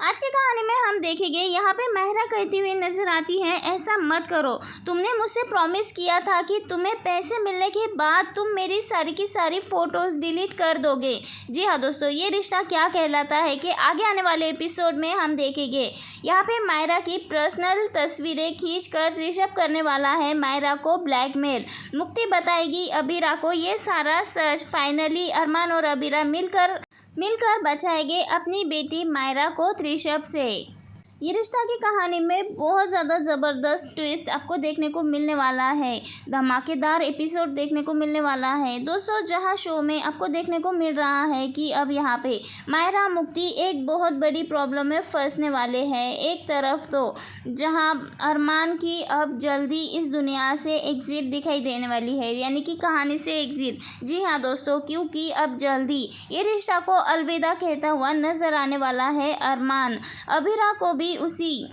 आज की कहानी में हम देखेंगे यहाँ पे माहिरा कहती हुई नजर आती है, ऐसा मत करो। तुमने मुझसे प्रॉमिस किया था कि तुम्हें पैसे मिलने के बाद तुम मेरी सारी की सारी फ़ोटोज़ डिलीट कर दोगे। जी हाँ दोस्तों, ये रिश्ता क्या कहलाता है कि आगे आने वाले एपिसोड में हम देखेंगे। यहाँ पे माहिरा की पर्सनल तस्वीरें खींचकर ऋषभ करने वाला है माहिरा को ब्लैकमेल। मुक्ति बताएगी अबीरा को ये सारा सच। फाइनली अरमान और अबीरा मिलकर बचाएंगे अपनी बेटी माहिरा को ऋषभ से। ये रिश्ता की कहानी में बहुत ज़्यादा ज़बरदस्त ट्विस्ट आपको देखने को मिलने वाला है। धमाकेदार एपिसोड देखने को मिलने वाला है दोस्तों, जहां शो में आपको देखने को मिल रहा है कि अब यहाँ पे माहिरा मुक्ति एक बहुत बड़ी प्रॉब्लम में फंसने वाले हैं। एक तरफ तो जहां अरमान की अब जल्दी इस दुनिया से एग्जिट दिखाई देने वाली है, यानी कि कहानी से एग्जिट। जी हाँ दोस्तों, क्योंकि अब जल्दी ये रिश्ता को अलविदा कहता हुआ नजर आने वाला है अरमान। अबीरा को भी उसी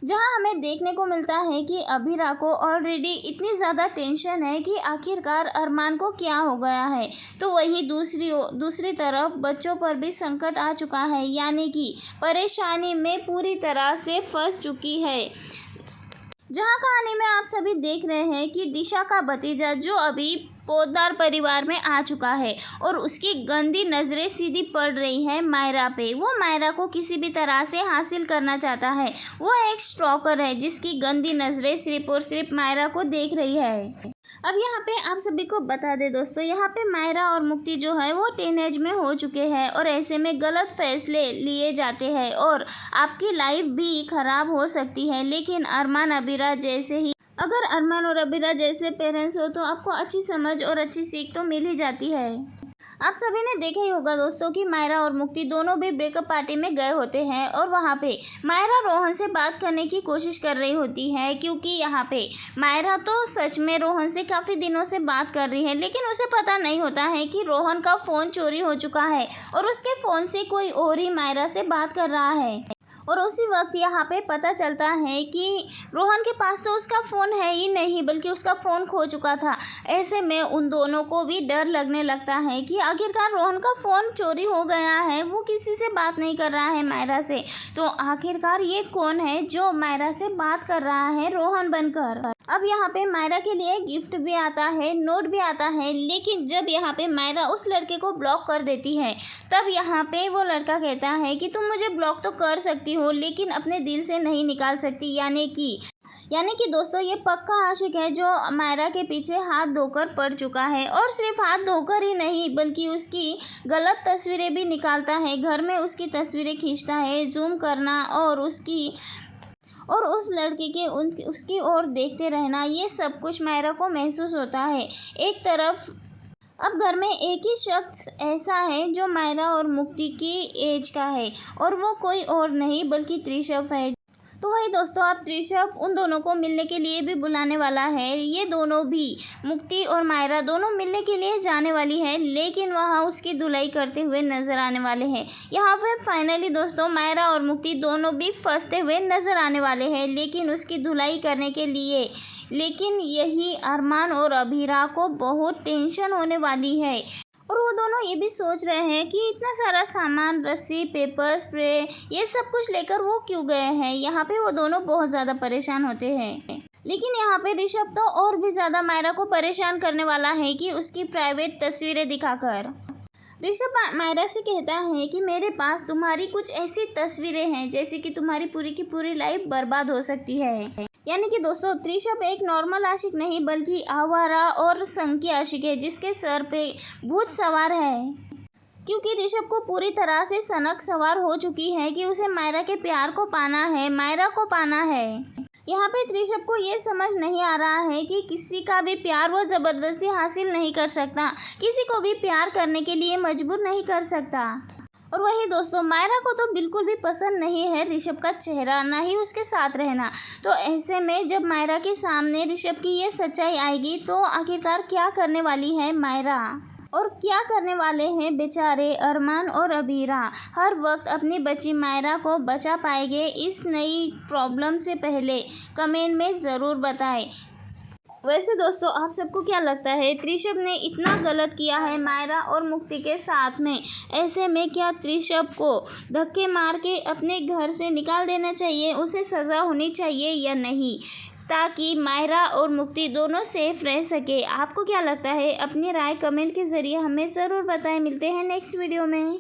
जहां हमें देखने को मिलता है कि अबीरा को ऑलरेडी इतनी ज़्यादा टेंशन है कि आखिरकार अरमान को क्या हो गया है, तो वही दूसरी तरफ बच्चों पर भी संकट आ चुका है, यानी कि परेशानी में पूरी तरह से फंस चुकी है। जहां कहानी में आप सभी देख रहे हैं कि दिशा का भतीजा जो अभी पोद्दार परिवार में आ चुका है और उसकी गंदी नज़रें सीधी पड़ रही है माहिरा पे। वो माहिरा को किसी भी तरह से हासिल करना चाहता है। वो एक स्टॉकर है जिसकी गंदी नज़रें सिर्फ और सिर्फ माहिरा को देख रही है। अब यहाँ पे आप सभी को बता दें दोस्तों, यहाँ पे माहिरा और मुक्ति जो है वो टीनेज में हो चुके हैं और ऐसे में गलत फैसले लिए जाते हैं और आपकी लाइफ भी ख़राब हो सकती है। लेकिन अरमान अबीरा जैसे ही अगर अरमान और अबीरा जैसे पेरेंट्स हो तो आपको अच्छी समझ और अच्छी सीख तो मिल ही जाती है। आप सभी ने देखा ही होगा दोस्तों कि माहिरा और मुक्ति दोनों भी ब्रेकअप पार्टी में गए होते हैं और वहाँ पे माहिरा रोहन से बात करने की कोशिश कर रही होती है, क्योंकि यहाँ पे माहिरा तो सच में रोहन से काफ़ी दिनों से बात कर रही है, लेकिन उसे पता नहीं होता है कि रोहन का फ़ोन चोरी हो चुका है और उसके फ़ोन से कोई और ही माहिरा से बात कर रहा है। और उसी वक्त यहाँ पे पता चलता है कि रोहन के पास तो उसका फ़ोन है ही नहीं, बल्कि उसका फ़ोन खो चुका था। ऐसे में उन दोनों को भी डर लगने लगता है कि आखिरकार रोहन का फ़ोन चोरी हो गया है, वो किसी से बात नहीं कर रहा है माहिरा से, तो आखिरकार ये कौन है जो माहिरा से बात कर रहा है रोहन बनकर। अब यहाँ पे माहिरा के लिए गिफ्ट भी आता है, नोट भी आता है, लेकिन जब यहाँ पे माहिरा उस लड़के को ब्लॉक कर देती है तब यहाँ पे वो लड़का कहता है कि तुम मुझे ब्लॉक तो कर सकती हो लेकिन अपने दिल से नहीं निकाल सकती। यानी कि दोस्तों ये पक्का आशिक है जो माहिरा के पीछे हाथ धोकर पड़ चुका है, और सिर्फ हाथ धोकर ही नहीं बल्कि उसकी गलत तस्वीरें भी निकालता है। घर में उसकी तस्वीरें खींचता है, जूम करना और उस लड़के के उसकी ओर देखते रहना, ये सब कुछ माहिरा को महसूस होता है। एक तरफ अब घर में एक ही शख्स ऐसा है जो माहिरा और मुक्ति की एज का है और वो कोई और नहीं बल्कि ऋषभ है। तो वही दोस्तों, आप ऋषभ उन दोनों को मिलने के लिए भी बुलाने वाला है। ये दोनों भी मुक्ति और माहिरा दोनों मिलने के लिए जाने वाली है, लेकिन वहाँ उसकी धुलाई करते हुए नज़र आने वाले हैं। यहाँ पे फाइनली दोस्तों माहिरा और मुक्ति दोनों भी फंसते हुए नज़र आने वाले हैं, लेकिन उसकी धुलाई करने के लिए यही अरमान और अबीरा को बहुत टेंशन होने वाली है। और वो दोनों ये भी सोच रहे हैं कि इतना सारा सामान, रस्सी, पेपर स्प्रे, ये सब कुछ लेकर वो क्यों गए हैं। यहाँ पे वो दोनों बहुत ज़्यादा परेशान होते हैं। लेकिन यहाँ पे ऋषभ तो और भी ज़्यादा माहिरा को परेशान करने वाला है कि उसकी प्राइवेट तस्वीरें दिखाकर। ऋषभ माहिरा से कहता है कि मेरे पास तुम्हारी कुछ ऐसी तस्वीरें हैं जैसे कि तुम्हारी पूरी की पूरी लाइफ बर्बाद हो सकती है। यानी कि दोस्तों ऋषभ एक नॉर्मल आशिक नहीं बल्कि आवारा और संकी आशिक है जिसके सर पे भूत सवार है, क्योंकि ऋषभ को पूरी तरह से सनक सवार हो चुकी है कि उसे माहिरा के प्यार को पाना है, माहिरा को पाना है। यहाँ पे ऋषभ को ये समझ नहीं आ रहा है कि किसी का भी प्यार वो ज़बरदस्ती हासिल नहीं कर सकता, किसी को भी प्यार करने के लिए मजबूर नहीं कर सकता। और वही दोस्तों माहिरा को तो बिल्कुल भी पसंद नहीं है ऋषभ का चेहरा, ना ही उसके साथ रहना। तो ऐसे में जब माहिरा के सामने ऋषभ की ये सच्चाई आएगी तो आखिरकार क्या करने वाली है माहिरा और क्या करने वाले हैं बेचारे अरमान और अबीरा। हर वक्त अपनी बच्ची माहिरा को बचा पाएंगे इस नई प्रॉब्लम से पहले कमेंट में ज़रूर बताएं। वैसे दोस्तों आप सबको क्या लगता है, त्रिशब ने इतना गलत किया है मायरा और मुक्ति के साथ में, ऐसे में क्या त्रिशब को धक्के मार के अपने घर से निकाल देना चाहिए, उसे सज़ा होनी चाहिए या नहीं, ताकि मायरा और मुक्ति दोनों सेफ रह सके? आपको क्या लगता है? अपनी राय कमेंट के ज़रिए हमें ज़रूर बताएं। मिलते हैं नेक्स्ट वीडियो में।